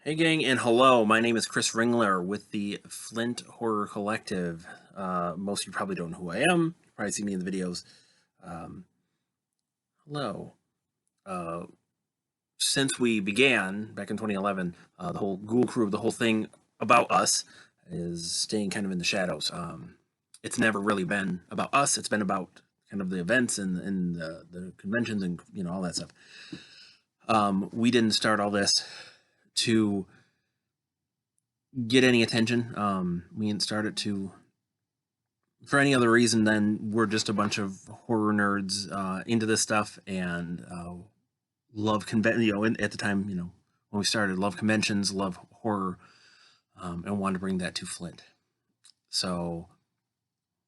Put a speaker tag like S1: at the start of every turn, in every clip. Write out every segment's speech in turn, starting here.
S1: Hey gang, and hello. My name is Chris Ringler with the Flint Horror Collective. Most of you probably don't know who I am. You probably see me in the videos. Um, hello. Uh, since we began back in 2011, the whole Ghoul crew, the whole thing about us is staying kind of in the shadows. It's never really been about us. It's been about kind of the events and the conventions and all that stuff. We didn't start all this to get any attention. We didn't start it to for any other reason than we're just a bunch of horror nerds into this stuff and love convention. At the time, when we started, love conventions, love horror, and wanted to bring that to Flint. So,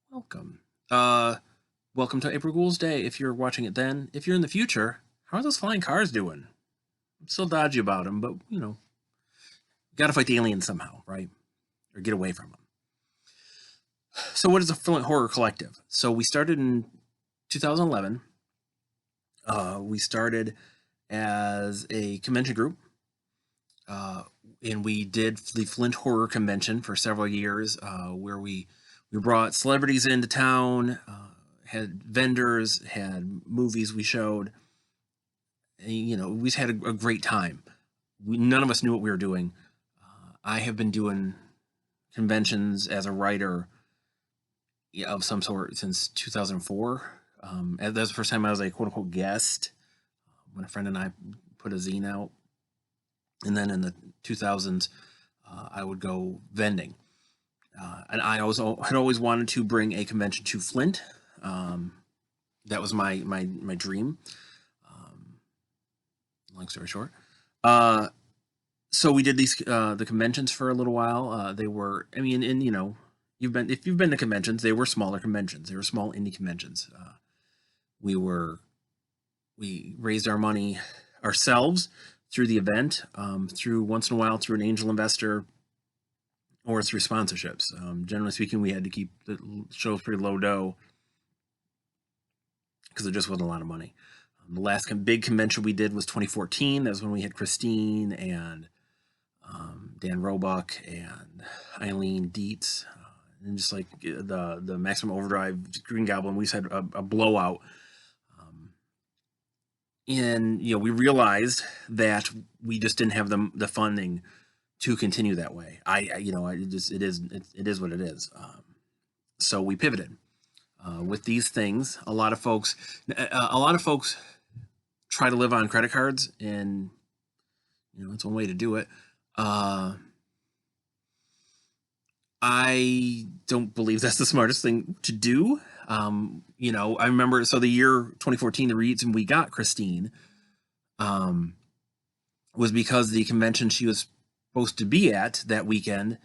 S1: welcome. Welcome to April Fool's Day. If you're watching it then, if you're in the future, how are those flying cars doing? I'm still dodgy about them, but got to fight the aliens somehow, right? Or get away from them. So what is the Flint Horror Collective? So we started in 2011. We started as a convention group, and we did the Flint Horror Convention for several years, where we brought celebrities into town, had vendors, had movies we showed. And, we just had a great time. None of us knew what we were doing. I have been doing conventions as a writer of some sort since 2004. That was the first time I was a quote unquote guest when a friend and I put a zine out. And then in the 2000s, I would go vending. And I had always wanted to bring a convention to Flint. That was my dream. Long story short. So we did these the conventions for a little while. They were, if you've been to conventions, they were smaller conventions. They were small indie conventions. We raised our money ourselves through the event, through once in a while through an angel investor, or through sponsorships. Generally speaking, we had to keep the shows pretty low dough because there just wasn't a lot of money. The last big convention we did was 2014. That was when we had Christine and Dan Roebuck and Eileen Dietz, and just like the Maximum Overdrive Green Goblin. We just had a blowout. And we realized that we just didn't have the funding to continue that way. It is what it is. So we pivoted with these things. A lot of folks try to live on credit cards, and it's one way to do it. I don't believe that's the smartest thing to do. I remember, so the year 2014, the reason we got Christine was because the convention she was supposed to be at that weekend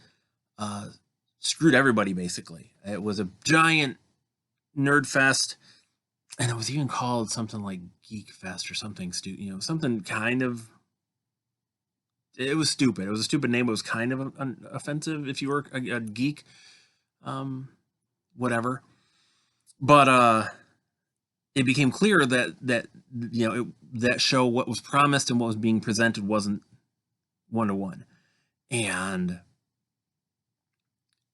S1: screwed everybody, basically. It was a giant nerd fest, and it was even called something like Geek Fest or something something kind of. It was stupid. It was a stupid name. It was kind of offensive if you were a geek, whatever. But it became clear that that show, what was promised and what was being presented, wasn't one-to-one, and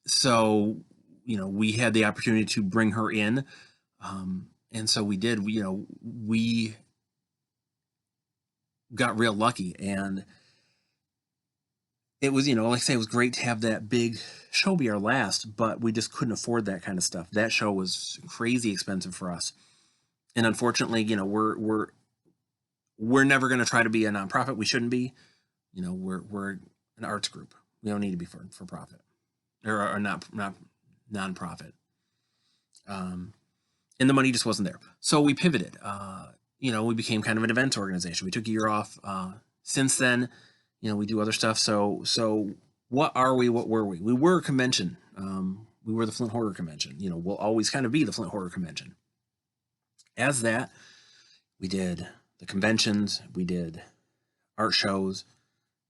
S1: so we had the opportunity to bring her in, and so we did. We got real lucky, and it was, like I say, it was great to have that big show be our last, but we just couldn't afford that kind of stuff. That show was crazy expensive for us. And unfortunately, we're never going to try to be a nonprofit. We shouldn't be. We're an arts group. We don't need to be for profit or not nonprofit. And the money just wasn't there. So we pivoted. We became kind of an events organization. We took a year off. Since then, we do other stuff. So what are we? What were we? We were a convention. We were the Flint Horror Convention. We'll always kind of be the Flint Horror Convention. As that, we did the conventions. We did art shows,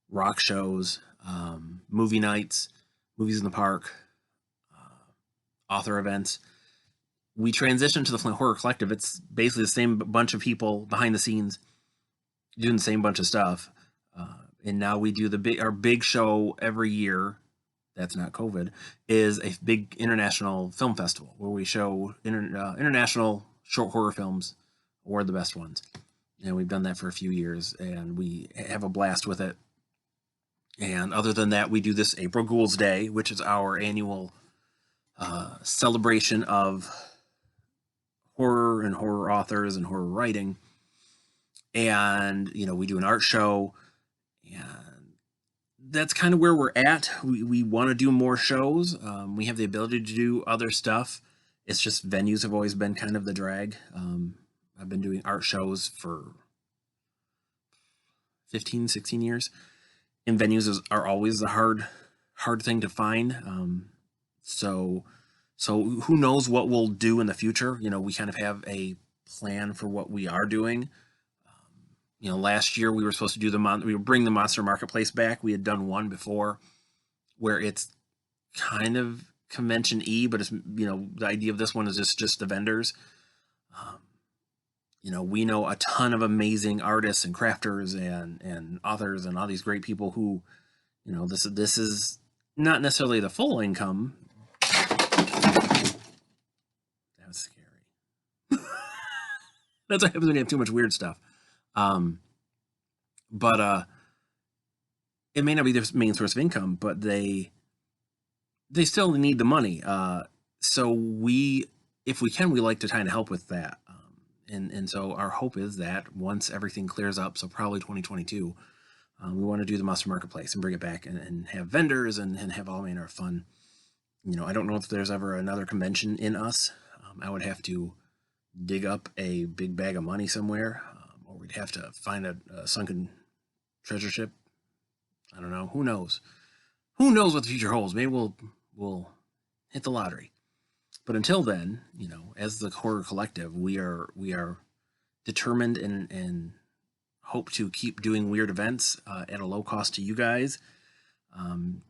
S1: rock shows, movie nights, movies in the park, author events. We transitioned to the Flint Horror Collective. It's basically the same bunch of people behind the scenes doing the same bunch of stuff. And now we do our big show every year. That's not COVID. Is a big international film festival where we show international short horror films, or the best ones. And we've done that for a few years, and we have a blast with it. And other than that, we do this April Ghouls Day, which is our annual celebration of horror and horror authors and horror writing. And, we do an art show, and that's kind of where we're at. We want to do more shows. We have the ability to do other stuff. It's just venues have always been kind of the drag. I've been doing art shows for 15, 16 years. And venues are always the hard thing to find. So who knows what we'll do in the future? We kind of have a plan for what we are doing. Last year we were supposed to do we would bring the Monster Marketplace back. We had done one before where it's kind of convention-y, but it's, the idea of this one is just the vendors. We know a ton of amazing artists and crafters and authors and all these great people who, this is not necessarily the full income. That was scary. That's what happens when you have too much weird stuff. But it may not be their main source of income, but they still need the money. So if we can, we like to kind of help with that. And so our hope is that once everything clears up, so probably 2022, we want to do the Monster Marketplace and bring it back and have vendors and have all manner of fun. I don't know if there's ever another convention in us. I would have to dig up a big bag of money somewhere, or we'd have to find a sunken treasure ship. I don't know. Who knows? Who knows what the future holds? Maybe we'll hit the lottery. But until then, as the Horror Collective, we are determined and hope to keep doing weird events at a low cost to you guys,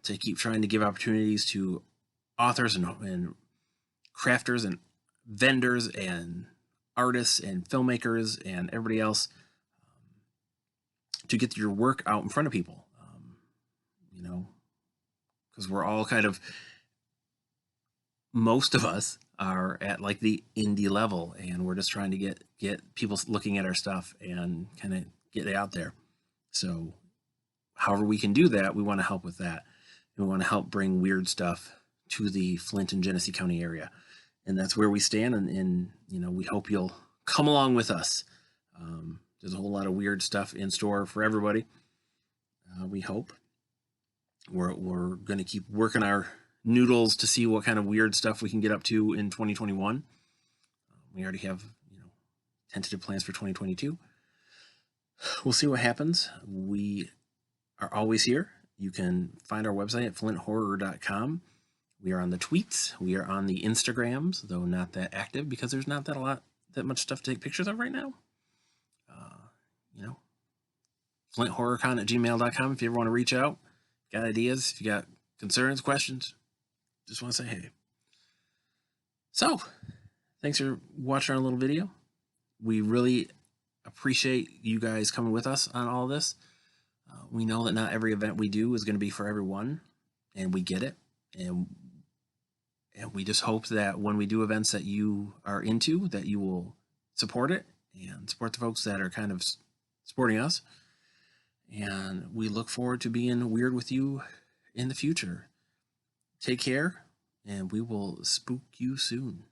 S1: to keep trying to give opportunities to authors and crafters and vendors and artists and filmmakers and everybody else, to get your work out in front of people, because we're all kind of, most of us are at like the indie level, and we're just trying to get people looking at our stuff and kind of get it out there. So however we can do that, we want to help with that. And we want to help bring weird stuff to the Flint and Genesee County area. And that's where we stand. And we hope you'll come along with us. There's a whole lot of weird stuff in store for everybody. We hope. We're going to keep working our noodles to see what kind of weird stuff we can get up to in 2021. We already have, tentative plans for 2022. We'll see what happens. We are always here. You can find our website at flinthorror.com. We are on the tweets. We are on the Instagrams, though not that active because there's not that much stuff to take pictures of right now. FlintHorrorCon@gmail.com if you ever want to reach out. Got ideas, if you got concerns, questions, just want to say hey. So, thanks for watching our little video. We really appreciate you guys coming with us on all this. We know that not every event we do is going to be for everyone, and we get it. And we just hope that when we do events that you are into, that you will support it and support the folks that are kind of supporting us. And we look forward to being weird with you in the future. Take care, and we will spook you soon.